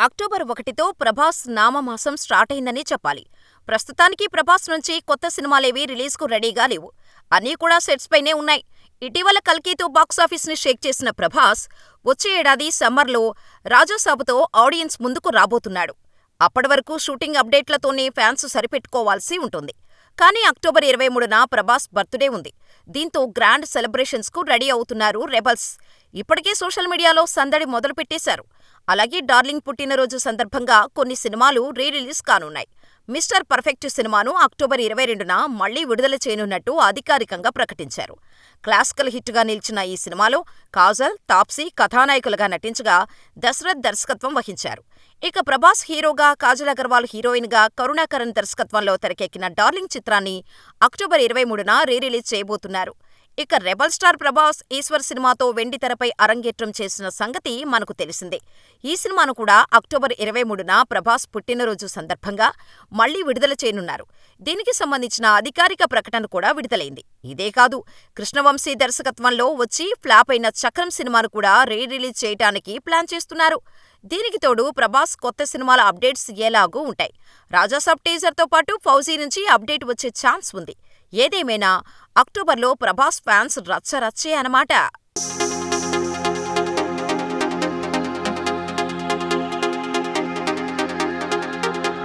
October 1తో Prabhas నామమాసం start అయిందనే చెప్పాలి. ప్రస్తుతానికి ప్రభాస్ నుంచి కొత్త సినిమాలేవీ రిలీజ్‌కు రెడీగా లేవు. అన్నీ కూడా సెట్స్ పైనే ఉన్నాయి. ఇటీవల 'కల్కి'తో బాక్సాఫీస్‌ని షేక్ చేసిన ప్రభాస్ వచ్చే ఏడాది సమ్మర్‌లో 'రాజాసాబ్'తో ఆడియన్స్ ముందుకు రాబోతున్నాడు. అప్పటివరకు షూటింగ్ అప్డేట్లతోనే ఫ్యాన్స్ సరిపెట్టుకోవాల్సి ఉంటుంది. కానీ అక్టోబర్ 23న ప్రభాస్ బర్త్‌డే ఉంది. దీంతో గ్రాండ్ సెలబ్రేషన్స్‌కు రెడీ అవుతున్నారు రెబెల్స్. ఇప్పటికే సోషల్ మీడియాలో సందడి మొదలుపెట్టేశారు. అలాగే డార్లింగ్ పుట్టినరోజు సందర్భంగా కొన్ని సినిమాలు రీ రిలీజ్ కానున్నాయి. 'మిస్టర్ పర్ఫెక్ట్' సినిమాను అక్టోబర్ 22న మళ్లీ విడుదల చేయనున్నట్టు అధికారికంగా ప్రకటించారు. క్లాసికల్ హిట్‌గా నిలిచిన ఈ సినిమాలో కాజల్, తాప్సీ కథానాయకులుగా నటించగా దశరథ్ దర్శకత్వం వహించారు. ఇక ప్రభాస్ హీరోగా, కాజల్ అగర్వాల్ హీరోయిన్‌గా కరుణాకరన్ దర్శకత్వంలో తెరకెక్కిన డార్లింగ్ చిత్రాన్ని అక్టోబర్ 23న రీ రిలీజ్ చేయబోతున్నారు. ఇక రెబెల్ స్టార్ ప్రభాస్ 'ఈశ్వర్' సినిమాతో వెండితెరపై అరంగేట్రం చేసిన సంగతి మనకు తెలిసిందే. ఈ సినిమాను కూడా అక్టోబర్ 23న ప్రభాస్ పుట్టినరోజు సందర్భంగా మళ్లీ విడుదల చేయనున్నారు. దీనికి సంబంధించిన అధికారిక ప్రకటన కూడా విడుదలైంది. ఇదే కాదు, కృష్ణవంశీ దర్శకత్వంలో వచ్చి ఫ్లాప్ అయిన 'చక్రం' సినిమాను కూడా రీ రిలీజ్ చేయటానికి ప్లాన్ చేస్తున్నారు. దీనికి తోడు ప్రభాస్ కొత్త సినిమాల అప్డేట్స్ ఎలాగూ ఉంటాయి. 'రాజాసాబ్' టీజర్‌తో పాటు 'ఫౌజీ' నుంచి అప్డేట్ వచ్చే ఛాన్స్ ఉంది. ఏదేమైనా అక్టోబర్లో ప్రభాస్ ఫ్యాన్స్ రచ్చరచ్చే అన్నమాట.